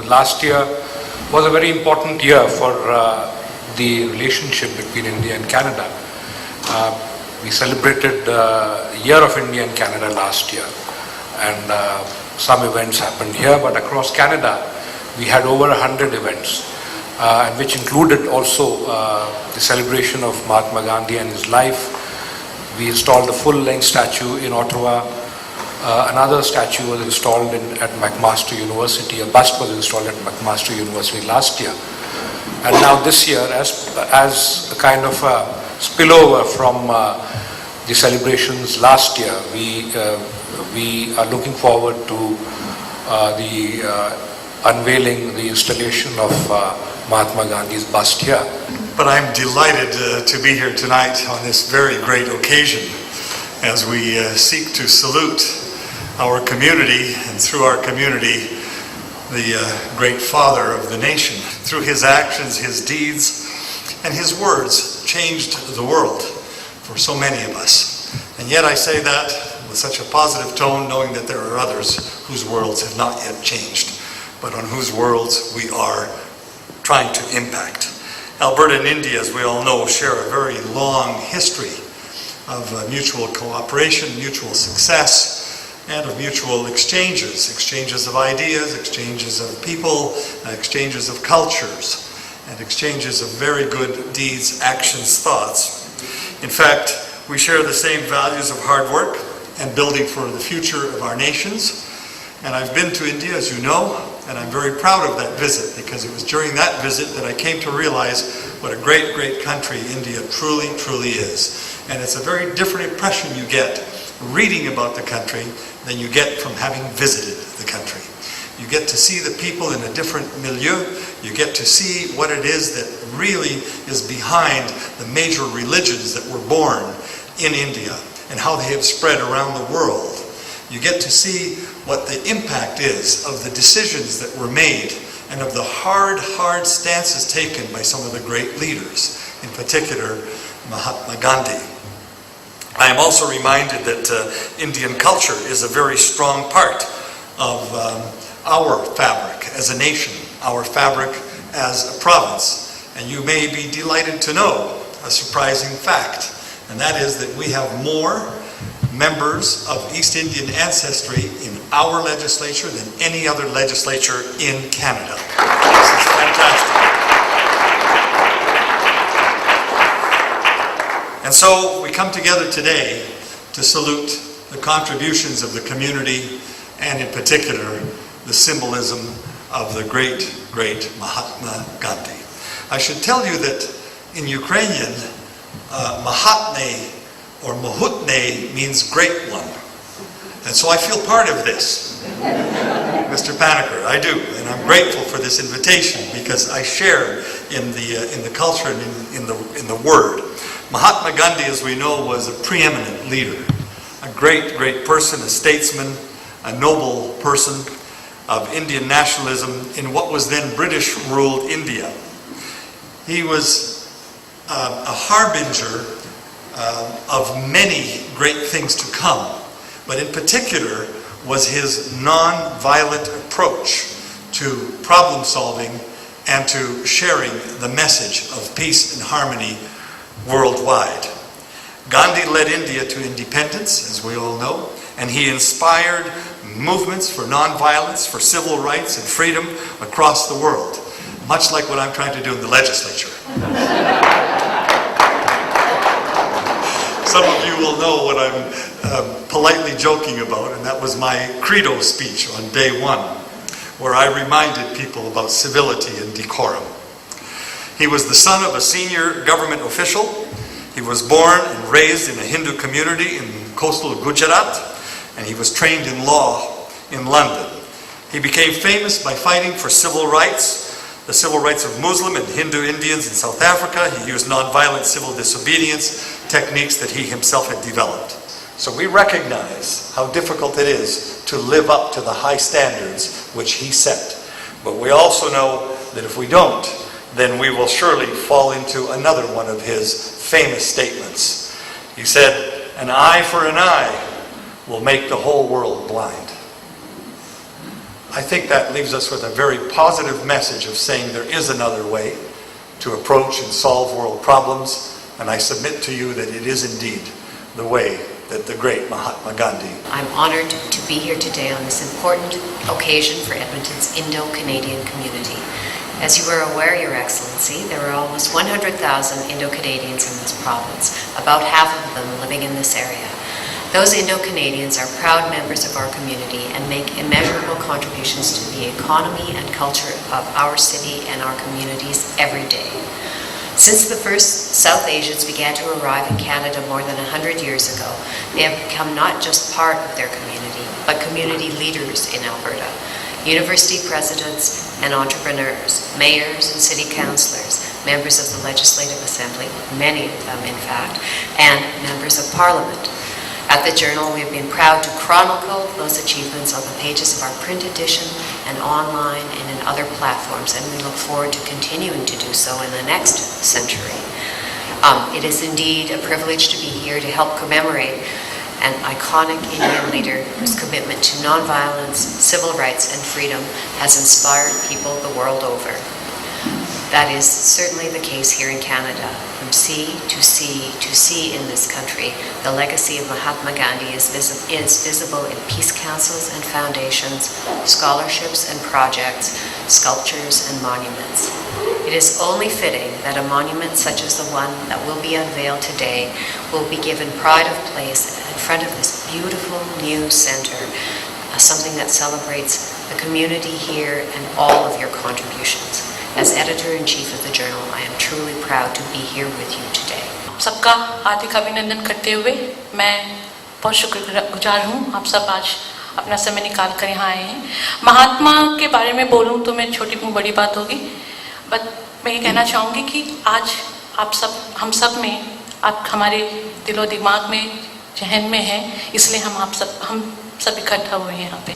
last year was a very important year for the relationship between India and Canada. We celebrated the Year of India and Canada last year, and some events happened here, but across Canada we had over 100 events, which included also the celebration of Mahatma Gandhi and his life. We installed a full-length statue in Ottawa. Another statue was installed at McMaster University. A bust was installed at McMaster University last year. And now this year, as a kind of a spillover from the celebrations last year, we are looking forward to the unveiling, the installation of Mahatma Gandhi's bust here. But I'm delighted to be here tonight on this very great occasion as we seek to salute our community, and through our community, the great father of the nation. Through his actions, his deeds, and his words changed the world for so many of us. And yet I say that with such a positive tone, knowing that there are others whose worlds have not yet changed, but on whose worlds we are trying to impact. Alberta and India, as we all know, share a very long history of mutual cooperation, mutual success, and of mutual exchanges of ideas, exchanges of people, exchanges of cultures, and exchanges of very good deeds, actions, thoughts. In fact, we share the same values of hard work and building for the future of our nations. And I've been to India, as you know, and I'm very proud of that visit, because it was during that visit that I came to realize what a great, great country India truly, truly is. And it's a very different impression you get reading about the country than you get from having visited the country. You get to see the people in a different milieu. You get to see what it is that really is behind the major religions that were born in India and how they have spread around the world. You get to see what the impact is of the decisions that were made and of the hard stances taken by some of the great leaders, in particular Mahatma Gandhi. I am also reminded that Indian culture is a very strong part of our fabric as a nation, our fabric as a province. And you may be delighted to know a surprising fact, and that is that we have more members of East Indian ancestry in our legislature than any other legislature in Canada. This is fantastic. And so we come together today to salute the contributions of the community, and in particular the symbolism of the great, great Mahatma Gandhi. I should tell you that in Ukrainian, Mahatma or Mahutne means great one. And so I feel part of this, Mr. Paniker, I do, and I'm grateful for this invitation because I share in the culture and in the word. Mahatma Gandhi, as we know, was a preeminent leader, a great, great person, a statesman, a noble person of Indian nationalism in what was then British-ruled India. He was a harbinger of many great things to come, but in particular was his non-violent approach to problem solving and to sharing the message of peace and harmony worldwide. Gandhi led India to independence, as we all know, and he inspired movements for non-violence, for civil rights and freedom across the world, much like what I'm trying to do in the legislature. Some of you will know what I'm politely joking about, and that was my credo speech on day one, where I reminded people about civility and decorum. He was the son of a senior government official. He was born and raised in a Hindu community in coastal Gujarat, and he was trained in law in London. He became famous by fighting for civil rights, the civil rights of Muslim and Hindu Indians in South Africa. He used nonviolent civil disobedience techniques that he himself had developed. So we recognize how difficult it is to live up to the high standards which he set. But we also know that if we don't, then we will surely fall into another one of his famous statements. He said, "An eye for an eye will make the whole world blind." I think that leaves us with a very positive message of saying there is another way to approach and solve world problems, and I submit to you that it is indeed the way that the great Mahatma Gandhi. I'm honored to be here today on this important occasion for Edmonton's Indo-Canadian community. As you are aware, Your Excellency, there are almost 100,000 Indo-Canadians in this province, about half of them living in this area. Those Indo-Canadians are proud members of our community and make immeasurable contributions to the economy and culture of our city and our communities every day. Since the first South Asians began to arrive in Canada more than 100 years ago, they have become not just part of their community, but community leaders in Alberta. University presidents and entrepreneurs, mayors and city councillors, members of the Legislative Assembly, many of them in fact, and members of Parliament. At the Journal, we have been proud to chronicle those achievements on the pages of our print edition and online and in other platforms, and we look forward to continuing to do so in the next century. It is indeed a privilege to be here to help commemorate an iconic Indian leader whose commitment to nonviolence, civil rights, and freedom has inspired people the world over. That is certainly the case here in Canada. From sea to sea to sea in this country, the legacy of Mahatma Gandhi is visible in peace councils and foundations, scholarships and projects, sculptures and monuments. It is only fitting that a monument such as the one that will be unveiled today will be given pride of place in front of this beautiful new centre, something that celebrates the community here and all of your contributions. As editor-in-chief of the Journal, I am truly proud to be here with you today. सबका हार्दिक अभिनंदन करते हुए मैं बहुत शुक्रगुजार हूँ। आप सब आज अपना समय निकाल कर यहाँ आए हैं। महात्मा के बारे में बोलूँ तो मैं छोटी बड़ी बात होगी, बट मैं ये कहना चाहूँगी कि आज आप सब हम सब में आप हमारे दिलो दिमाग में जहन में हैं, इसलिए हम सब इकट्ठा हुए हैं यहाँ पे।